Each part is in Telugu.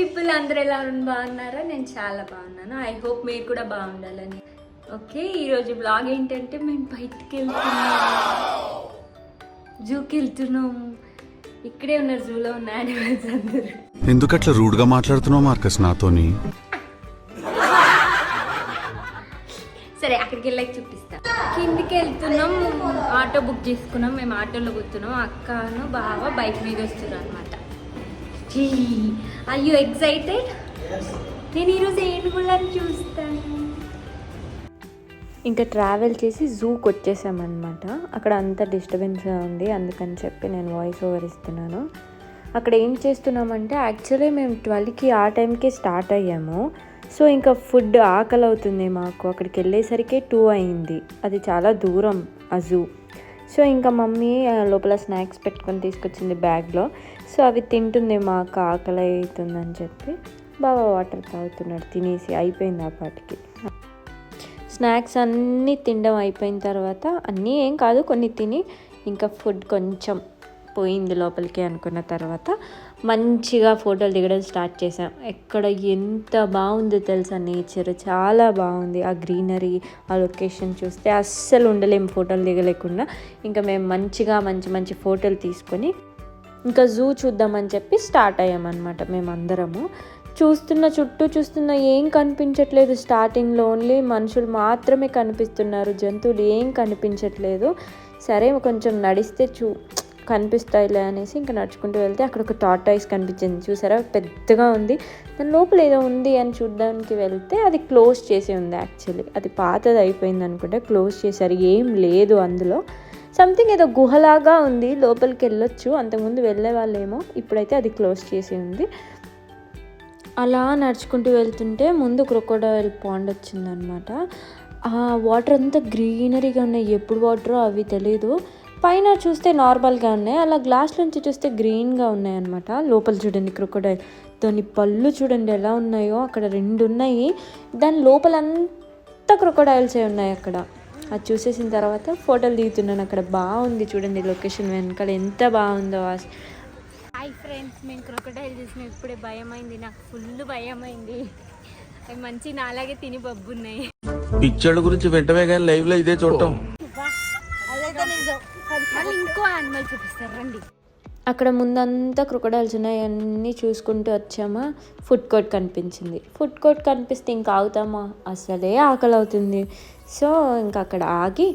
పీపుల్ అందరూ ఎలా బాగున్నారా? నేను చాలా బాగున్నాను. ఐ హోప్ మీరు కూడా బాగుండాలని. ఓకే, ఈరోజు బ్లాగ్ ఏంటంటే మేము బయటికి వెళ్తున్నాము, జూకి వెళ్తున్నాము. ఇక్కడే ఉన్నారు, జూలో ఉన్న యానిమల్స్ అందరూ. ఎందుకట్లా రూడ్గా మాట్లాడుతున్నావు మార్కస్ నాతోని? సరే, అక్కడికి వెళ్ళాక చూపిస్తా. కిందికి వెళ్తున్నాం, ఆటో బుక్ చేసుకున్నాం. మేము ఆటోలో కూర్చున్నాం. అక్కను బావ బైక్ మీద వస్తున్నారు అనమాట. Are you excited? నేను ఈరోజు ఏనుగులను చూస్తాను. ఇంకా ట్రావెల్ చేసి జూకి వచ్చేసామన్నమాట. అక్కడ అంత డిస్టర్బెన్స్గా ఉంది, అందుకని చెప్పి నేను వాయిస్ ఓవర్ ఇస్తున్నాను. అక్కడ ఏం చేస్తున్నామంటే యాక్చువల్లీ మేము 12కి ఆ టైంకి స్టార్ట్ అయ్యాము. సో ఇంకా ఫుడ్ ఆకలి అవుతుంది మాకు. అక్కడికి వెళ్ళేసరికి 2 అయింది. అది చాలా దూరం ఆ జూ. సో ఇంకా మమ్మీ లోపల స్నాక్స్ పెట్టుకొని తీసుకొచ్చింది బ్యాగ్లో. సో అవి తింటుంది, మాకు ఆకలి అవుతుందని చెప్పి. బాగా వాటర్ తాగుతున్నాడు తినేసి. అయిపోయింది ఆ పాటికి. స్నాక్స్ అన్నీ తినడం అయిపోయిన తర్వాత, అన్నీ ఏం కాదు కొన్ని తిని, ఇంకా ఫుడ్ కొంచెం పోయింది లోపలికి అనుకున్న తర్వాత మంచిగా ఫోటోలు దిగడం స్టార్ట్ చేసాం. ఎక్కడ ఎంత బాగుందో తెలుసా, నేచర్ చాలా బాగుంది. ఆ గ్రీనరీ, ఆ లొకేషన్ చూస్తే అస్సలు ఉండలేము ఫోటోలు దిగలేకుండా. ఇంకా మేము మంచిగా మంచి ఫోటోలు తీసుకొని ఇంకా జూ చూద్దామని చెప్పి స్టార్ట్ అయ్యామన్నమాట. మేమందరము చుట్టూ చూస్తున్నా ఏం కనిపించట్లేదు. స్టార్టింగ్లో ఓన్లీ మనుషులు మాత్రమే కనిపిస్తున్నారు, జంతువులు ఏం కనిపించట్లేదు. సరే కొంచెం నడిస్తే కనిపిస్తాయిలే అనేసి ఇంకా నడుచుకుంటూ వెళ్తే అక్కడ ఒక టార్టాయిస్ కనిపించింది. చూసారా, పెద్దగా ఉంది. దాని లోపల ఏదో ఉంది అని చూడడానికి వెళ్తే అది క్లోజ్ చేసి ఉంది. యాక్చువల్లీ అది పాతది అయిపోయింది అనుకుంటే క్లోజ్ చేశారు. ఏం లేదు అందులో. సంథింగ్ ఏదో గుహలాగా ఉంది, లోపలికి వెళ్ళొచ్చు. అంతకుముందు వెళ్ళే వాళ్ళేమో, ఇప్పుడైతే అది క్లోజ్ చేసి ఉంది. అలా నడుచుకుంటూ వెళ్తుంటే ముందు క్రొకోడైల్ పాండ్ వచ్చిందనమాట. ఆ వాటర్ అంతా గ్రీనరీగా ఉన్నాయి. ఎప్పుడు వాటరో అవి తెలీదు. పైన చూస్తే నార్మల్గా ఉన్నాయి, అలా గ్లాస్ నుంచి చూస్తే గ్రీన్గా ఉన్నాయి అనమాట. లోపల చూడండి క్రొకోడైల్, దాని పళ్ళు చూడండి ఎలా ఉన్నాయో. అక్కడ 2 ఉన్నాయి, దాని లోపలంతా క్రొకోడైల్సే ఉన్నాయి అక్కడ. అది చూసేసిన తర్వాత ఫోటోలు దిగుతున్నాను. అక్కడ బాగుంది చూడండి లొకేషన్ వెనకాల ఎంత బాగుందో. హాయ్ ఫ్రెండ్స్, మేము క్రొకోడైల్ చూసినాం. ఇప్పుడే భయం అయింది, నాకు ఫుల్ భయం అయింది. అవి మంచి నాలాగే తిని బబ్బున్నాయి. పిక్చర్ల గురించి వెంటనే కానీ లైవ్ లో ఇదే చూడటం. ఇంకో యానిమల్ చూపిస్తారు రండి. అక్కడ ముందంతా క్రొకోడైల్స్ ఉన్నాయి, అన్నీ చూసుకుంటూ వచ్చామా. ఫుడ్ కోర్ట్ కనిపించింది. ఫుడ్ కోర్ట్ కనిపిస్తే ఇంకా ఆగుతామా, అసలే ఆకలి అవుతుంది. సో ఇంకా అక్కడ ఆగి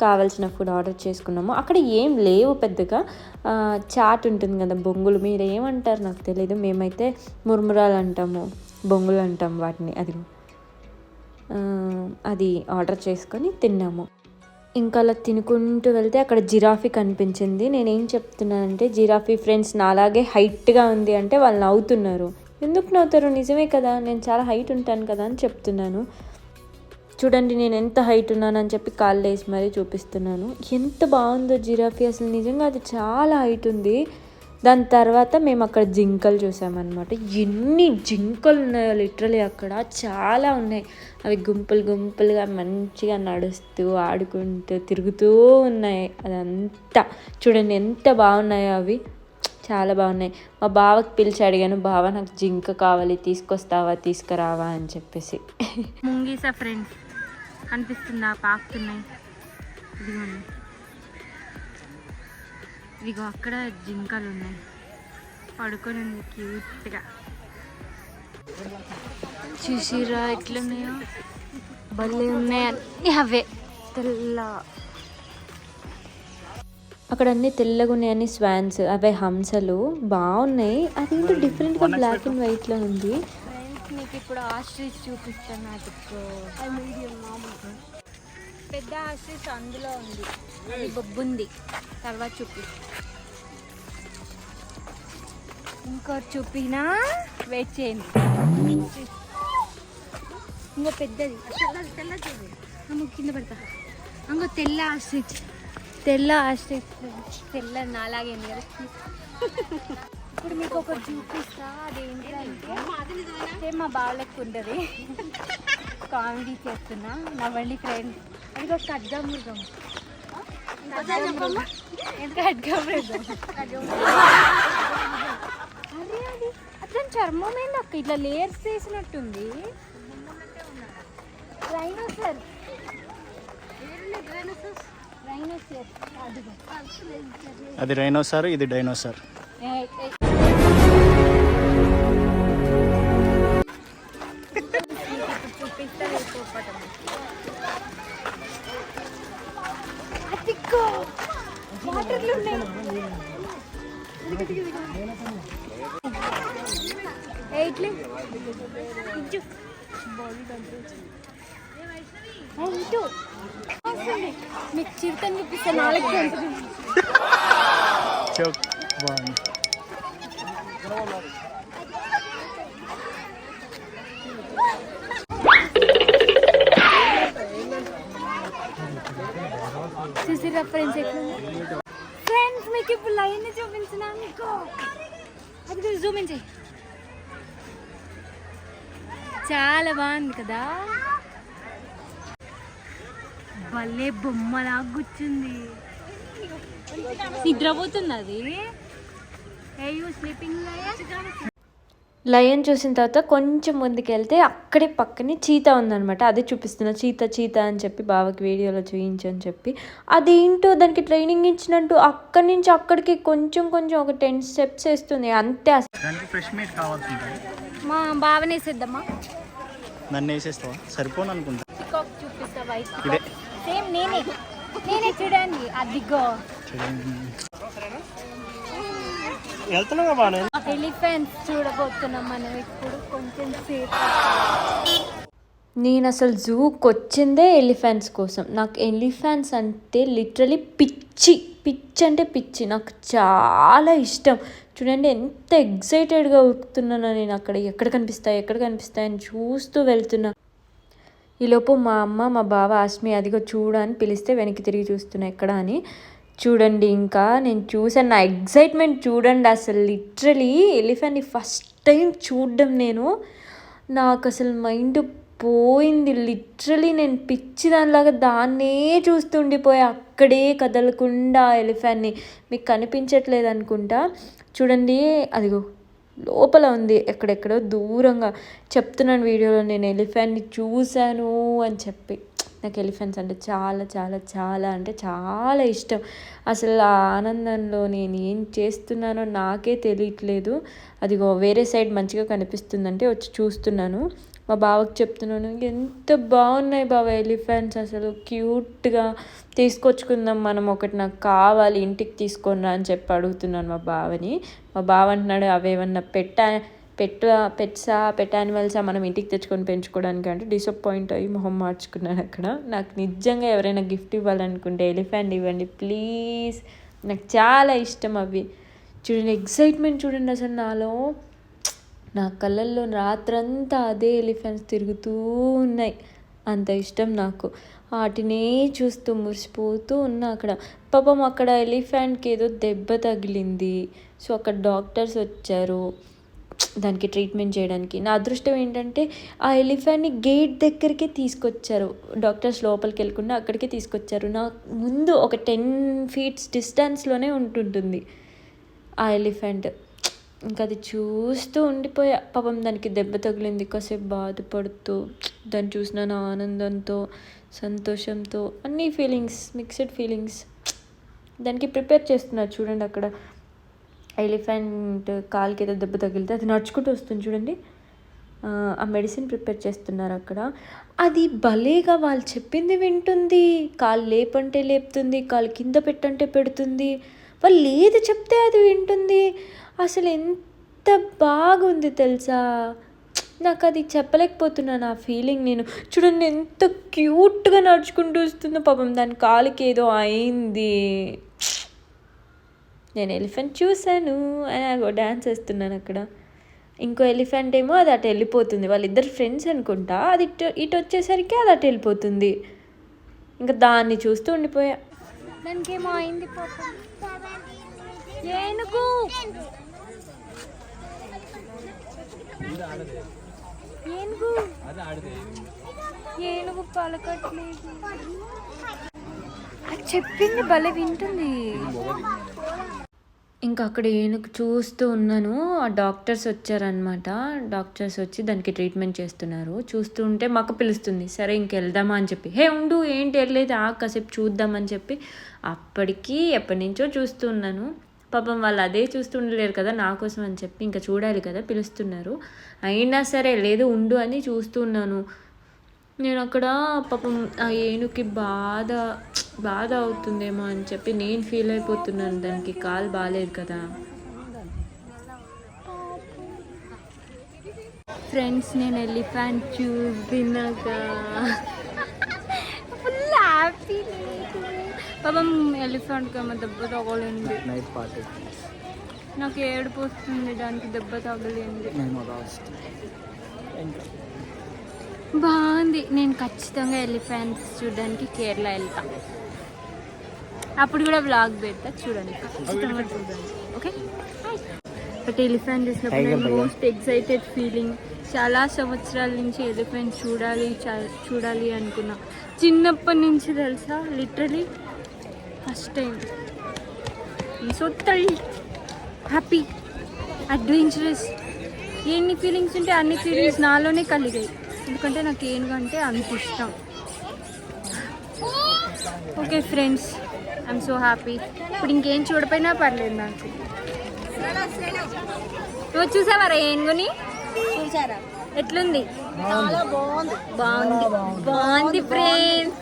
కావాల్సిన ఫుడ్ ఆర్డర్ చేసుకున్నాము. అక్కడ ఏం లేవు పెద్దగా. చాట్ ఉంటుంది కదా, బొంగులు, మీరు ఏమంటారు నాకు తెలీదు. మేమైతే మురుమురాలు అంటాము, బొంగులు అంటాం వాటిని. అది ఆర్డర్ చేసుకొని తిన్నాము. ఇంకా అలా తినుకుంటూ వెళ్తే అక్కడ జిరాఫీ కనిపించింది. నేనేం చెప్తున్నానంటే, జిరాఫీ ఫ్రెండ్స్ నాలాగే హైట్గా ఉంది అంటే వాళ్ళు నవ్వుతున్నారు. ఎందుకు నవ్వుతారు? నిజమే కదా, నేను చాలా హైట్ ఉంటాను కదా అని చెప్తున్నాను. చూడండి నేను ఎంత హైట్ ఉన్నానని చెప్పి కాళ్ళు వేసి మరీ చూపిస్తున్నాను. ఎంత బాగుందో జిరాఫీ, అసలు నిజంగా అది చాలా హైట్ ఉంది. దాని తర్వాత మేము అక్కడ జింకలు చూసామన్నమాట. ఎన్ని జింకలు ఉన్నాయో లిటరలీ అక్కడ చాలా ఉన్నాయి. అవి గుంపులుగా మంచిగా నడుస్తూ ఆడుకుంటూ తిరుగుతూ ఉన్నాయి. అదంతా చూడండి ఎంత బాగున్నాయో అవి, చాలా బాగున్నాయి. మా బావకి పిలిచి అడిగాను, బావ నాకు జింక కావాలి, తీసుకురావా అని చెప్పేసి. ముంగీసా ఫ్రెండ్స్ కనిపిస్తుందా, పాకుతున్నాయి. ఇదిగో అక్కడ జింకలు ఉన్నాయి, పడుకొని ఉంది క్యూట్గా. చూసిరా ఎట్లున్నాయో, భలే ఉన్నాయి అన్నీ. అవే తెల్ల, అక్కడ అన్నీ తెల్లగా ఉన్నాయి, అన్ని స్వాన్స్, అవే హంసలు బాగున్నాయి. అదేంటో డిఫరెంట్గా బ్లాక్ అండ్ వైట్లో ఉంది. ఫ్రెండ్స్ మీకు ఇప్పుడు ఆస్ట్రిచ్ చూపిస్తాను. నాకు పెద్ద ఆస్ట్రిచ్ అందులో ఉంది, అది బొబ్బుంది. తర్వాత ఇంకోటి చూపినా, వెయిట్ చేయండి. ఇంకో పెద్దది కింద పడతా. ఇంకో తెల్ల ఆస్ట్రిచ్ తెల్ల నాలాగే ఉంది కదా. ఇప్పుడు మీకు ఒకటి చూపిస్తా. అదేంటంటే మా బావలకు ఉంటుంది, కామెడీ చేస్తున్నా, నవ్వండి ఫ్రెండ్స్. అది ఒక ఖడ్గమృగం. ఖడ్గమృగం అదే అది అట్లా చర్మం ఏంది అక్క ఇట్లా లేయర్స్ వేసినట్టుంది. రైనోసర్ అది రైనోసార్, ఇది డైనోసార్. మీకు చిరుతని చూపిస్తే నాలుగు బాగుంది. చూసిరా ఫ్రెండ్స్ ఎట్లుంది. ఫ్రెండ్స్ మీకు ఇప్పుడు లైన్ చూపించిన మీకు అది చూపించి చాలా బాగుంది కదా. భలే బొమ్మలా కూర్చుంది. నిద్రపోతుంది అది. లయన్ చూసిన తర్వాత కొంచెం ముందుకెళ్తే అక్కడే పక్కనే చీతా ఉందనమాట. అదే చూపిస్తున్నా, చీతా అని చెప్పి బావకి వీడియోలో చూపించని చెప్పి. అదేంటో దానికి ట్రైనింగ్ ఇచ్చినట్టు అక్కడి నుంచి అక్కడికి కొంచెం ఒక 10 స్టెప్స్ వేస్తుంది అంతే. దానికి ఫ్రెష్ మీట్ కావాల్సి మా బావనే వేసేద్దామా? నన్ను వేసేస్తావా? సరిపోను అనుకుంటా. చూపిస్తా వైట్ ఇదే సేమ్ నేనే చూడండి. అదిగో వెళ్తున్నావా బాగా? ఎలిఫెంట్స్ చూడబోతున్నాం మనం ఇప్పుడు కొంచెం సేపు. నేను అసలు జూకి వచ్చిందే ఎలిఫెంట్స్ కోసం. నాకు ఎలిఫెంట్స్ అంటే లిటరలీ పిచ్చి అంటే పిచ్చి. నాకు చాలా ఇష్టం. చూడండి ఎంత ఎగ్జైటెడ్గా ఉరుకుతున్నానో నేను. అక్కడ ఎక్కడ కనిపిస్తాయని చూస్తూ వెళ్తున్నా. ఈలోపు మా అమ్మ మా బావ ఆస్మి అదిగో చూడని పిలిస్తే వెనక్కి తిరిగి చూస్తున్నా ఎక్కడ అని. చూడండి ఇంకా నేను చూసాను. నా ఎగ్జైట్మెంట్ చూడండి అసలు. లిటరలీ ఎలిఫెంట్ని ఫస్ట్ టైం చూడడం నేను. నాకు అసలు మైండ్ పోయింది. లిటరలీ నేను పిచ్చి దానిలాగా దాన్నే చూస్తుండిపోయా, అక్కడే కదలకుండా ఎలిఫెంట్ని. మీకు కనిపించట్లేదు అనుకుంటా. చూడండి అదిగో లోపల ఉంది, ఎక్కడెక్కడో దూరంగా. చెప్తున్నాను వీడియోలో నేను ఎలిఫెంట్ని చూశాను అని చెప్పి. నాకు ఎలిఫెంట్స్ అంటే చాలా ఇష్టం. అసలు ఆ ఆనందంలో నేను ఏం చేస్తున్నానో నాకే తెలియట్లేదు. అదిగో వేరే సైడ్ మంచిగా కనిపిస్తుందంటే వచ్చి చూస్తున్నాను. మా బావకి చెప్తున్నాను, ఎంత బాగున్నాయి బావ ఎలిఫెంట్స్, అసలు క్యూట్గా తీసుకొచ్చుకుందాం మనం ఒకటి, నాకు కావాలి ఇంటికి తీసుకొని రా అని చెప్పి అడుగుతున్నాను మా బావని. మా బావ అంటున్నాడు అవేమన్నా పెట్ యానిమల్సా మనం ఇంటికి తెచ్చుకొని పెంచుకోవడానికి అంటే డిసప్పాయింట్ అయ్యి మొహం మార్చుకున్నాను అక్కడ. నాకు నిజంగా ఎవరైనా గిఫ్ట్ ఇవ్వాలనుకుంటే ఎలిఫెంట్ ఇవ్వండి ప్లీజ్, నాకు చాలా ఇష్టం అవి. చూడండి ఎగ్జైట్మెంట్ చూడండి అసలు నాలో. నా కళ్ళల్లో రాత్రంతా అదే ఎలిఫెంట్స్ తిరుగుతూ ఉన్నాయి, అంత ఇష్టం నాకు. వాటినే చూస్తూ మురిసిపోతూ ఉన్నా అక్కడ. పాపం అక్కడ ఎలిఫెంట్కి ఏదో దెబ్బ తగిలింది. సో అక్కడ డాక్టర్స్ వచ్చారు దానికి ట్రీట్మెంట్ చేయడానికి. నా అదృష్టం ఏంటంటే ఆ ఎలిఫెంట్ని గేట్ దగ్గరికే తీసుకొచ్చారు. డాక్టర్స్ లోపలికి వెళ్ళకుండా అక్కడికే తీసుకొచ్చారు. నా ముందు ఒక 10 feet డిస్టెన్స్లోనే ఉంటుంటుంది ఆ ఎలిఫెంట్. ఇంకా అది చూస్తూ ఉండిపోయా. పాపం దానికి దెబ్బ తగిలింది, కాసేపు బాధపడుతూ దాన్ని చూసిన నా ఆనందంతో సంతోషంతో అన్ని ఫీలింగ్స్, మిక్స్డ్ ఫీలింగ్స్. దానికి ప్రిపేర్ చేస్తున్నారు చూడండి అక్కడ. ఎలిఫెంట్ కాలుకి ఏదో దెబ్బ తగిలితే అది నడుచుకుంటూ వస్తుంది చూడండి. ఆ మెడిసిన్ ప్రిపేర్ చేస్తున్నారు అక్కడ. అది భలేగా వాళ్ళు చెప్పింది వింటుంది. కాలు లేపంటే లేపుతుంది, కాలు కింద పెట్టంటే పెడుతుంది. వాళ్ళు ఏది చెప్తే అది వింటుంది. అసలు ఎంత బాగుంది తెలుసా. నాకు అది చెప్పలేకపోతున్నాను ఆ ఫీలింగ్ నేను. చూడండి ఎంత క్యూట్గా నడుచుకుంటూ వస్తుందో. పాపం దాని కాలుకి ఏదో అయింది. నేను ఎలిఫెంట్ చూశాను అని డ్యాన్స్ వేస్తున్నాను అక్కడ. ఇంకో ఎలిఫెంట్ ఏమో అది అటు వెళ్ళిపోతుంది. వాళ్ళిద్దరు ఫ్రెండ్స్ అనుకుంటా. అది ఇటు వచ్చేసరికి అది అటు వెళ్ళిపోతుంది. ఇంకా దాన్ని చూస్తూ ఉండిపోయా. దానికేమో అయింది పాపం. ఏనుగు ఏనుగు పలకట్లేదు. అది చెప్పింది భలే వింటుంది. ఇంకా అక్కడ ఏనుగు చూస్తూ ఉన్నాను. ఆ డాక్టర్స్ వచ్చారనమాట. డాక్టర్స్ వచ్చి దానికి ట్రీట్మెంట్ చేస్తున్నారు. చూస్తూ ఉంటే మాకు పిలుస్తుంది. సరే ఇంకెళ్దామా అని చెప్పి, హే ఉండు ఏంటి వెళ్ళలేదు కాసేపు చూద్దామని చెప్పి అప్పటికి ఎప్పటి నుంచో చూస్తూ ఉన్నాను. పాపం వాళ్ళు అదే చూస్తూ ఉండలేరు కదా నా కోసం అని చెప్పి, ఇంకా చూడాలి కదా పిలుస్తున్నారు. అయినా సరే లేదు ఉండు అని చూస్తూ ఉన్నాను. నేను అక్కడ పాపం ఆ ఏనుగుకి బాధ అవుతుందేమో అని చెప్పి నేను ఫీల్ అయిపోతున్నాను. దానికి కాలు బాగాలేదు కదా. ఫ్రెండ్స్ నేను ఎలిఫెంట్ చూసినాక ఫుల్ హ్యాపీ. పాపం ఎలిఫెంట్కి ఏమో దెబ్బ తగలింది. నైట్ పార్టీ నాకు ఏడుపు వస్తుంది దానికి దెబ్బ తగిలింది. బాగుంది. నేను ఖచ్చితంగా ఎలిఫెంట్స్ చూడడానికి కేరళ వెళ్తా. అప్పుడు కూడా వ్లాగ్ పెడతా, చూడండి ఖచ్చితంగా చూడండి. ఓకే బట్ ఎలిఫెంట్ చూసినప్పుడు నేను మోస్ట్ ఎక్సైటెడ్ ఫీలింగ్. చాలా సంవత్సరాల నుంచి ఎలిఫెంట్ చూడాలి అనుకున్నా. చిన్నప్పటి నుంచి తెలుసా, literally first time. So happy, adventurous, ఎన్ని ఫీలింగ్స్ ఉంటే అన్ని ఫీలింగ్స్ నాలోనే కలిగాయి. ఎందుకంటే నాకు ఏనుగంటే అంత ఇష్టం. Okay friends, I'm so happy. ఇప్పుడు ఇంకేం చూడపోయినా పర్లేదు నాకు. నువ్వు చూసావారా ఏనుగుని? చూసారా? ఎట్లుంది? బాగుంది ఫ్రెండ్స్.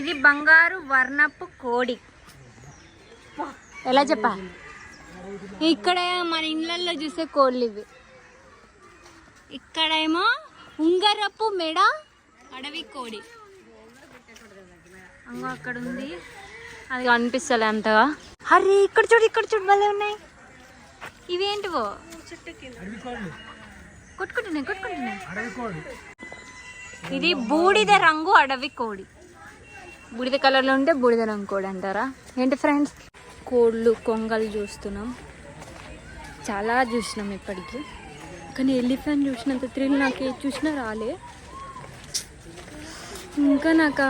ఇది బంగారు వర్ణపు కోడి. ఎలా చెప్పా? ఇక్కడ మన ఇళ్ళల్లో చూసే కోళ్ళు ఇవి. ఇక్కడేమో ఉంగరపు మెడ అడవి కోడి. అంగో అక్కడ ఉంది, అది కనిపిస్తలే అంతగా. అరే ఇక్కడ చూడు భలే ఉన్నాయి. ఇవేంటివో కొట్టుకుంటున్నాయి. ఇది బూడిద రంగు అడవి కోడి. బూడిద కలర్లో ఉంటే బూడిద రంగు కోడి అంటారా ఏంటి ఫ్రెండ్స్? కోళ్ళు కొంగలు చూస్తున్నాం, చాలా చూసినాం ఇప్పటికీ. కానీ ఎలిఫెంట్ చూసినంత థ్రిల్ నాకు ఏది చూసినా రాలే. ఇంకా నాకు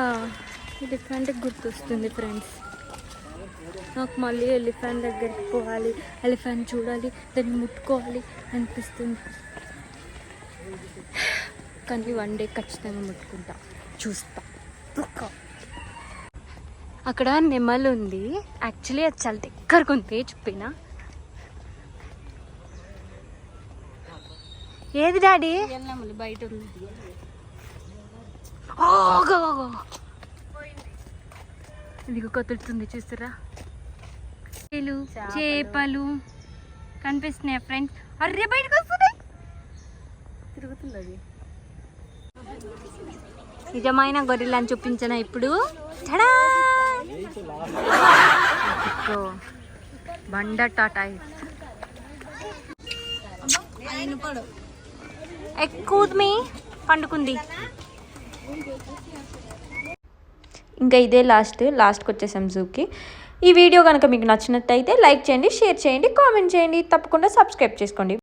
ఎలిఫెంట్ గుర్తొస్తుంది ఫ్రెండ్స్. నాకు మళ్ళీ ఎలిఫెంట్ దగ్గరికి పోవాలి, ఎలిఫెంట్ చూడాలి, దాన్ని ముట్టుకోవాలి అనిపిస్తుంది. కానీ వన్ డే ఖచ్చితంగా ముట్టుకుంటా, చూస్తా. అక్కడ నెమలు ఉంది. యాక్చువల్లీ అది చాలా దగ్గరకు ఉంది, చెప్పినా. ఏది డాడీ? బయట ఉంది. ఇది కదులుతుంది చూస్తారా? చేపలు కనిపిస్తున్నాయి ఫ్రెండ్స్. అర్రే బయటకు వస్తున్నాయి, తిరుగుతుంది అది. నిజమైన గొర్రెలను చూపించనా ఇప్పుడు? బండ టాటాయి ఎక్కువ పండుకుంది. ఇంకా ఇదే లాస్ట్కి వచ్చేసాం జూకి. ఈ వీడియో కనుక మీకు నచ్చినట్టయితే లైక్ చేయండి, షేర్ చేయండి, కామెంట్ చేయండి, తప్పకుండా సబ్స్క్రైబ్ చేసుకోండి.